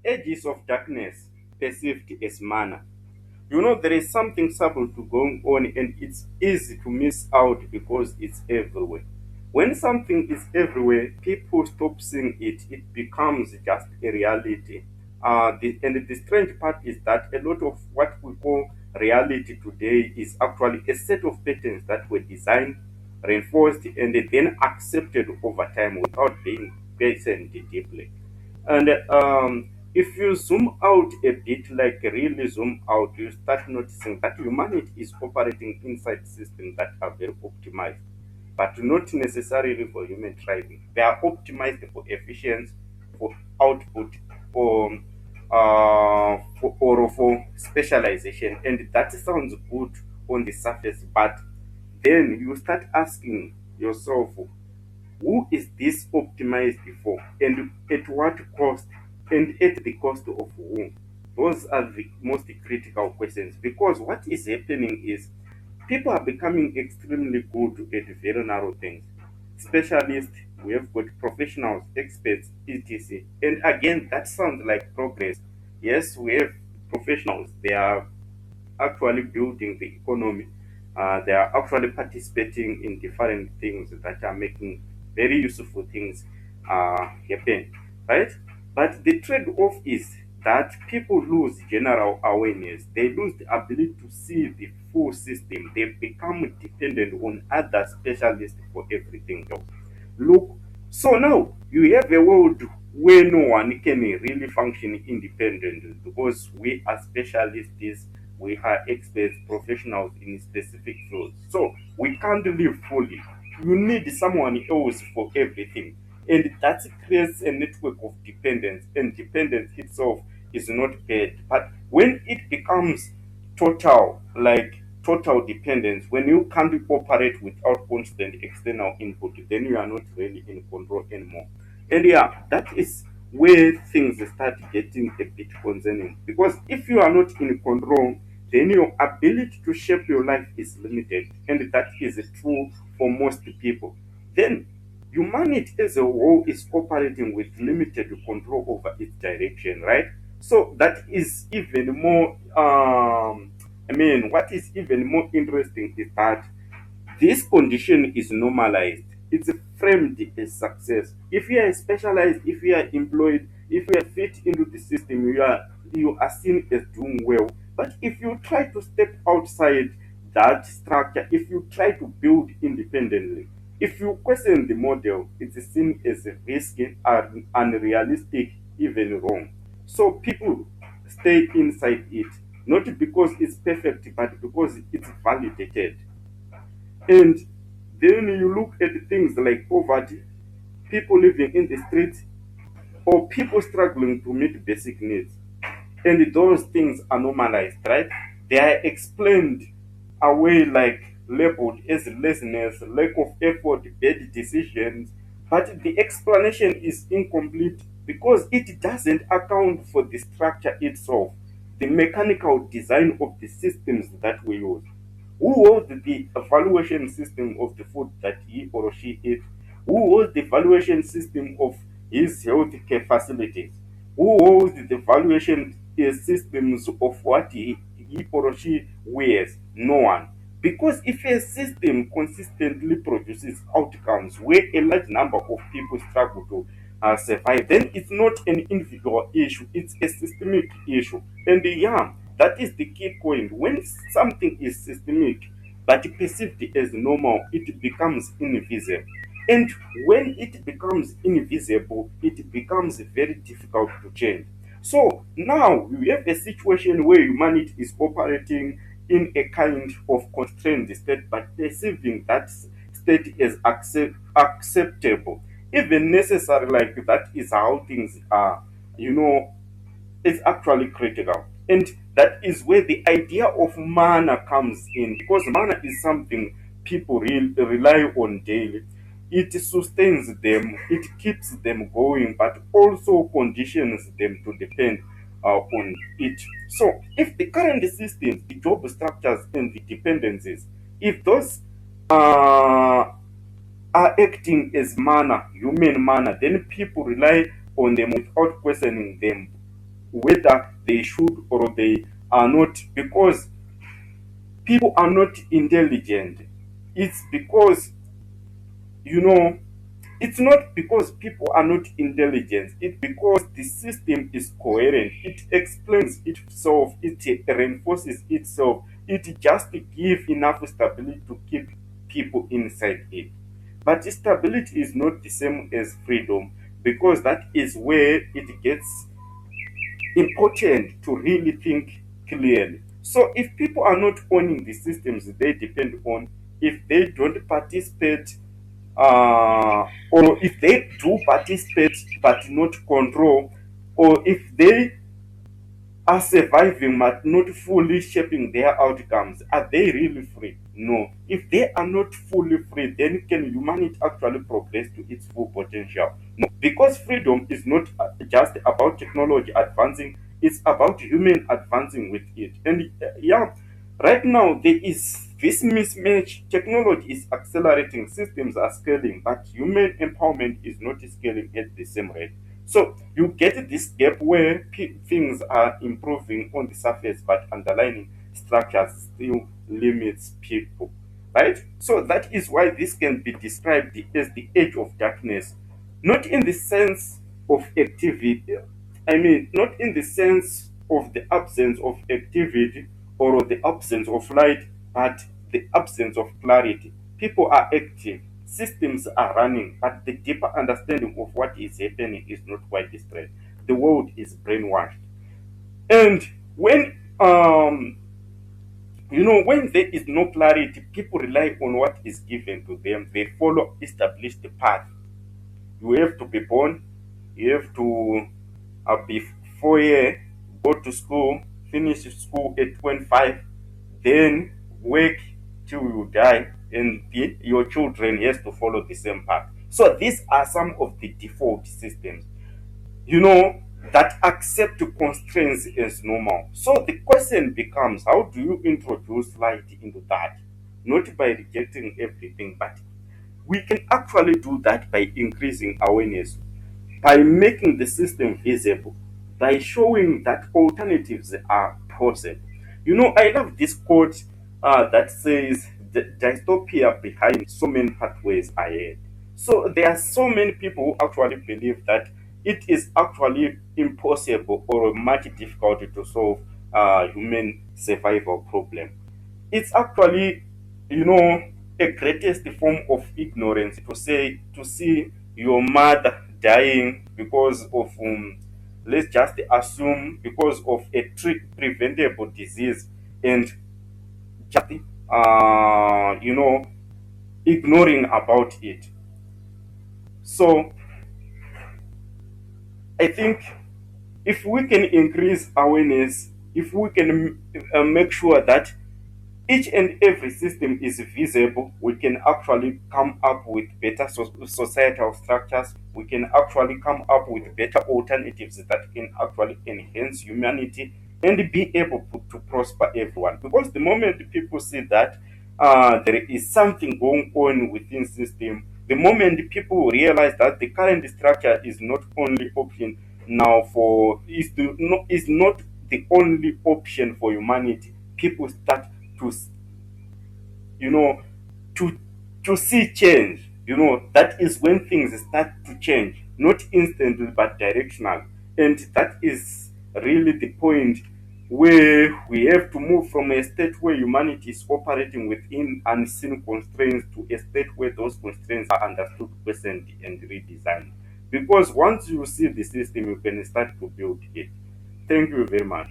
Edges of darkness perceived as manna. There is something subtle to going on, and it's easy to miss out because it's everywhere. When something is everywhere, people stop seeing it. It becomes just a reality. And the strange part is that a lot of what we call reality today is actually a set of patterns that were designed, reinforced, and then accepted over time without being questioned deeply. And if you zoom out a bit, like really zoom out, you start noticing that humanity is operating inside systems that are very optimized, but not necessarily for human thriving. They are optimized for efficiency, for output, or for specialization. And that sounds good on the surface, but then you start asking yourself, who is this optimized for, and at what cost, and at the cost of whom? Those are the most critical questions, because what is happening is people are becoming extremely good at very narrow things. Specialists, we have got professionals, experts, etc. And again, that sounds like progress. Yes, we have professionals, they are actually building the economy. They are actually participating in different things that are making very useful things happen, right? But the trade-off is that people lose general awareness. They lose the ability to see the full system. They become dependent on other specialists for everything else. Look, so now you have a world where no one can really function independently because we are specialists, we are experts, professionals in specific fields. So we can't live fully. You need someone else for everything. And that creates a network of dependence, and dependence itself is not bad. But when it becomes total, like total dependence, when you can't operate without constant external input, then you are not really in control anymore. And yeah, that is where things start getting a bit concerning. Because if you are not in control, then your ability to shape your life is limited. And that is true for most people. Then humanity as a whole is operating with limited control over its direction, right? So that is even more what is even more interesting is that this condition is normalized. It's framed as success. If you are specialized, if you are employed, if you are fit into the system, you are seen as doing well. But if you try to step outside that structure, if you try to build independently, if you question the model, it's seen as risky, unrealistic, even wrong. So people stay inside it, not because it's perfect, but because it's validated. And then you look at things like poverty, people living in the streets, or people struggling to meet basic needs. And those things are normalized, right? They are explained away, like labeled as laziness, lack of effort, bad decisions. But the explanation is incomplete because it doesn't account for the structure itself, the mechanical design of the systems that we use. Who holds the evaluation system of the food that he or she eats? Who holds the evaluation system of his healthcare facilities? Who holds the valuation systems of what he or she wears? No one. Because if a system consistently produces outcomes where a large number of people struggle to survive, then it's not an individual issue, it's a systemic issue. And yeah, that is the key point. When something is systemic but perceived as normal, it becomes invisible. And when it becomes invisible, it becomes very difficult to change. So now we have a situation where humanity is operating in a kind of constrained state, but perceiving that state as acceptable, even necessary, like that is how things are, you know, is actually critical. And that is where the idea of manna comes in, because manna is something people rely on daily. It sustains them, it keeps them going, but also conditions them to depend on it. So, if the current systems, the job structures, and the dependencies, if those uh, are acting as manna, human manna, then people rely on them without questioning them. whether they should or they are not, because people are not intelligent. It's because, you know, it's not because people are not intelligent, it's because the system is coherent, it explains itself, it reinforces itself, it just gives enough stability to keep people inside it. But stability is not the same as freedom, because that is where it gets important to really think clearly. So if people are not owning the systems they depend on, if they don't participate, or if they do participate but not control, or if they are surviving but not fully shaping their outcomes, are they really free? No. If they are not fully free, then can humanity actually progress to its full potential? No, because freedom is not just about technology advancing, it's about human advancing with it. And yeah, right now there is this mismatch. Technology is accelerating, systems are scaling, but human empowerment is not scaling at the same rate. So you get this gap where things are improving on the surface, but underlying structures still limits people. Right? So that is why this can be described as the age of darkness, not in the sense of activity. I mean, not in the sense of the absence of activity or the absence of light, but the absence of clarity. People are active, systems are running, but the deeper understanding of what is happening is not quite straight. The world is brainwashed. And when when there is no clarity, people rely on what is given to them. They follow established path. You have to be born, you have to be 4 year, go to school, finish school at 25, then work till you die, and your children has to follow the same path. So these are some of the default systems, you know, that accept constraints as normal. So the question becomes, how do you introduce light into that? Not by rejecting everything, but we can actually do that by increasing awareness, by making the system visible, by showing that alternatives are possible. You know, I love this quote that says, the dystopia behind so many pathways ahead. So there are so many people who actually believe that it is actually impossible or much difficult to solve human survival problem. It's actually, you know, a greatest form of ignorance to say, to see your mother dying because of let's just assume because of a preventable disease, and just you know, ignoring about it. So I think if we can increase awareness, if we can make sure that each and every system is visible, we can actually come up with better societal structures. We can actually come up with better alternatives that can actually enhance humanity and be able to prosper everyone. Because the moment people see that there is something going on within system, the moment people realize that the current structure is not only option now for is not the only option for humanity, people start to you know to to see change. You know, that is when things start to change, not instantly but directional. And that is really the point where we have to move from a state where humanity is operating within unseen constraints to a state where those constraints are understood, questioned, and redesigned. Because once you see the system, you can start to build it. Thank you very much.